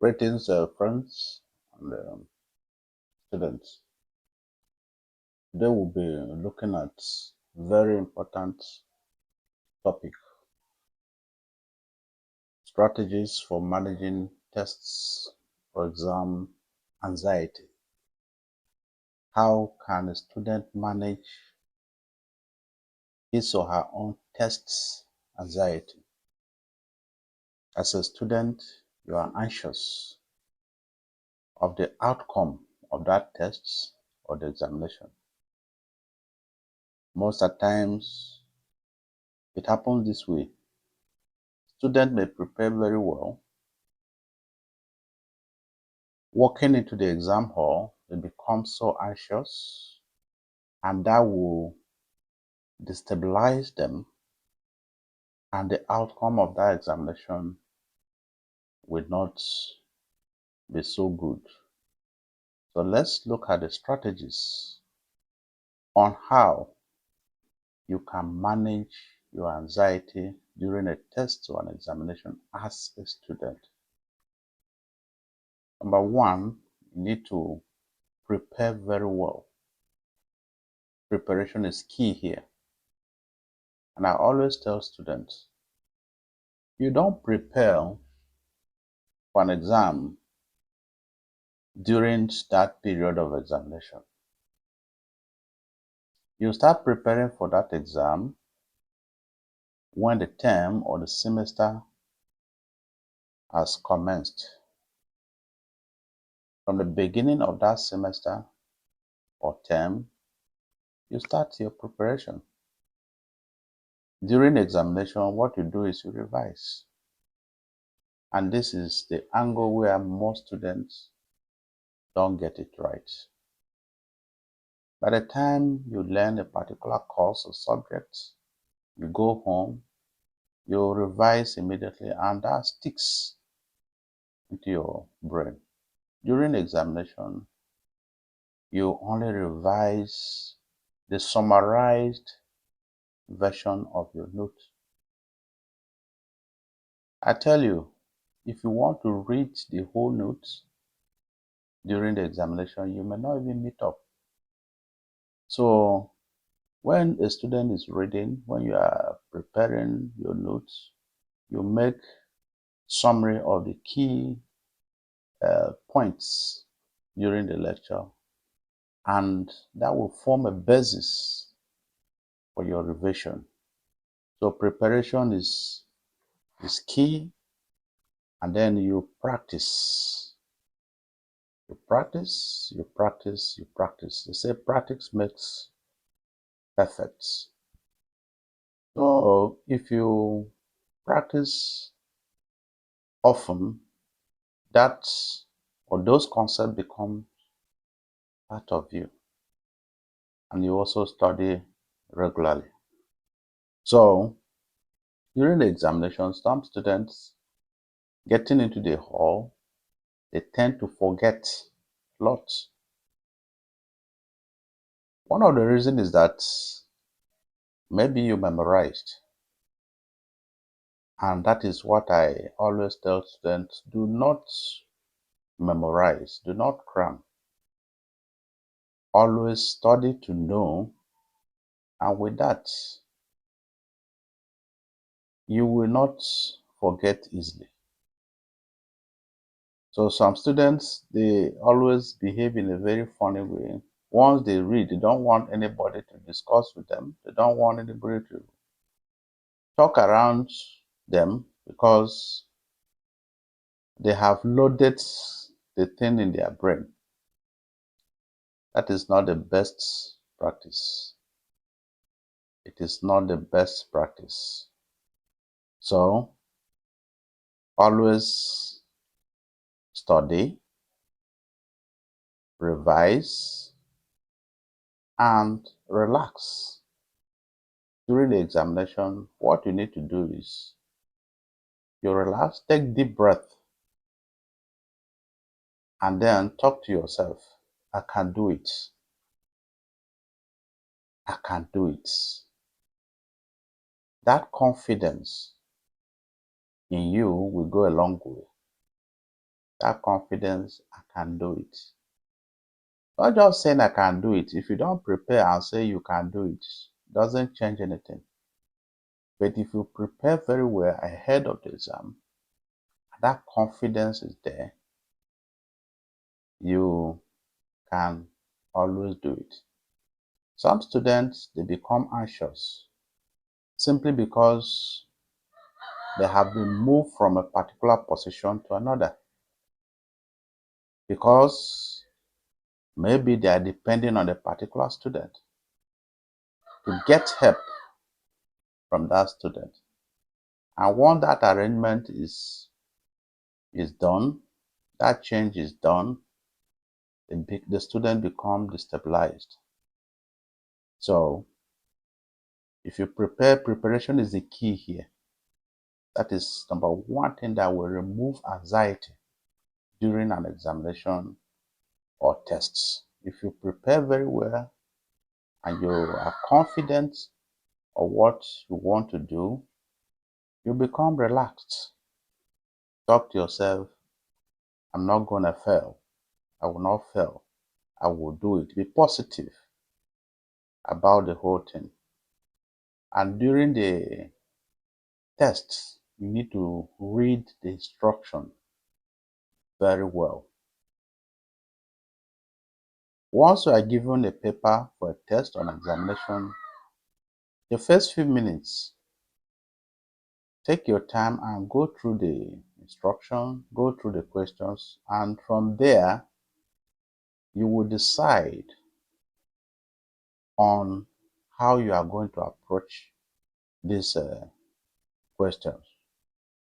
Greetings, friends and students. Today we'll be looking at very important topic: strategies for managing tests or exam anxiety. How can a student manage his or her own tests anxiety? As a student, you are anxious of the outcome of that test or the examination. Most of the times, it happens this way. Student may prepare very well. Walking into the exam hall, they become so anxious, and that will destabilize them, and the outcome of that examination will not be so good. So let's look at the strategies on how you can manage your anxiety during a test or an examination as a student. Number one, you need to prepare very well. Preparation is key here. And I always tell students, you don't prepare for an exam during that period of examination. You start preparing for that exam when the term or the semester has commenced. From the beginning of that semester or term, you start your preparation. During examination, what you do is you revise. And this is the angle where most students don't get it right. By the time you learn a particular course or subject, you go home, you revise immediately, and that sticks into your brain. During examination, you only revise the summarized version of your note. I tell you, if you want to read the whole note during the examination, you may not even meet up. So when a student is reading, when you are preparing your notes, you make summary of the key points during the lecture, and that will form a basis for your revision. So preparation is key, and then you practice. You practice, you practice, you practice. They say practice makes perfect. So if you practice often, that or those concepts become part of you, and you also study regularly. So during the examination, some students getting into the hall, they tend to forget lots. One of the reasons is that maybe you memorized, and that is what I always tell students: do not memorize, do not cram. Always study to know, and with that, you will not forget easily. So some students, they always behave in a very funny way. Once they read, they don't want anybody to discuss with them. They don't want anybody to talk around them because they have loaded the thing in their brain. That is not the best practice. It is not the best practice. So always study, revise, and relax. During the examination, what you need to do is you relax, take deep breath, and then talk to yourself. I can do it. I can do it. That confidence in you will go a long way. that confidence, I can do it. Not just saying I can do it. If you don't prepare and say you can do it, doesn't change anything. But if you prepare very well ahead of the exam, that confidence is there, you can always do it. Some students, they become anxious simply because they have been moved from a particular position to another. Because maybe they are depending on a particular student to get help from that student. And once that arrangement is done, that change is done, the student becomes destabilized. So if you prepare, preparation is the key here. That is number one thing that will remove anxiety during an examination or tests. If you prepare very well and you are confident of what you want to do, you become relaxed. Talk to yourself, I'm not going to fail. I will not fail. I will do it. Be positive about the whole thing. And during the test, you need to read the instruction very well. Once you are given a paper for a test or an examination, the first few minutes, take your time and go through the instruction, go through the questions, and from there, you will decide on how you are going to approach these questions.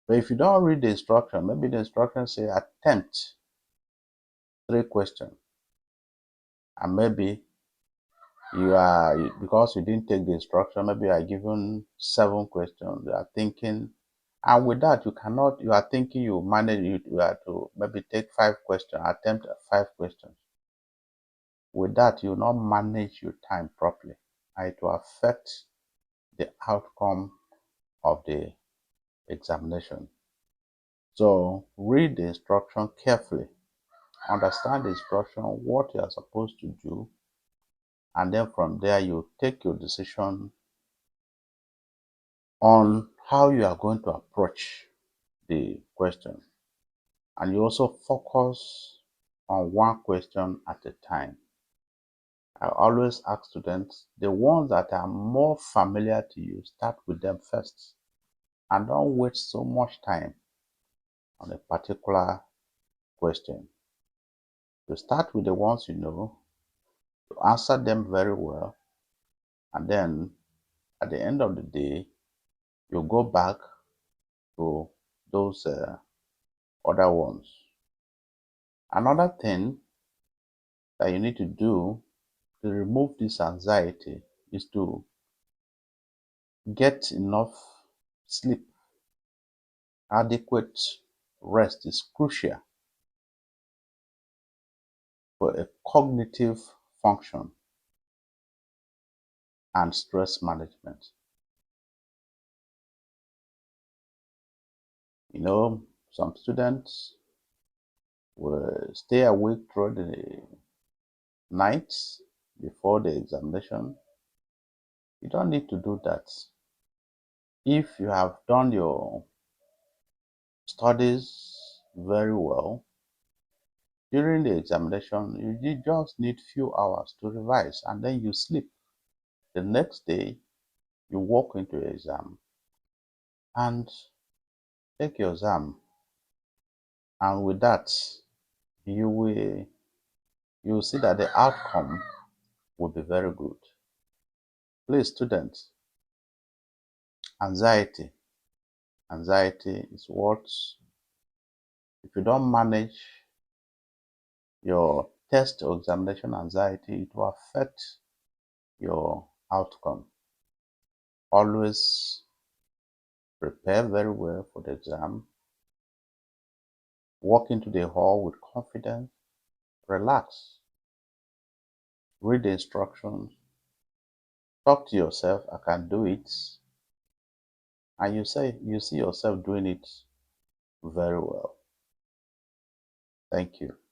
But if you don't read the instruction, maybe the instruction say attempt 3 questions, and maybe because you didn't take the instruction, maybe you are given 7 questions. You are thinking, and with that you are thinking you manage it. You have to maybe take 5 questions, attempt 5 questions. With that, you will not manage your time properly, and it will affect the outcome of the examination. So read the instruction carefully, understand the instruction, what you are supposed to do, and then from there you take your decision on how you are going to approach the question. And you also focus on one question at a time. I always ask students, the ones that are more familiar to you, start with them first. And don't waste so much time on a particular question. You start with the ones you know, you answer them very well, and then at the end of the day, you go back to those other ones. Another thing that you need to do to remove this anxiety is to get enough sleep. Adequate rest is crucial for a cognitive function and stress management. You know, some students will stay awake through the nights before the examination. You don't need to do that. If you have done your studies very well during the examination, you just need few hours to revise and then you sleep. The next day, you walk into your exam and take your exam, and with that, you will see that the outcome will be very good. Please, students, anxiety is what, if you don't manage your test or examination anxiety, it will affect your outcome. Always prepare very well for the exam. Walk into the hall with confidence, relax, read the instructions, talk to yourself, I can do it, and you see yourself doing it very well. Thank you.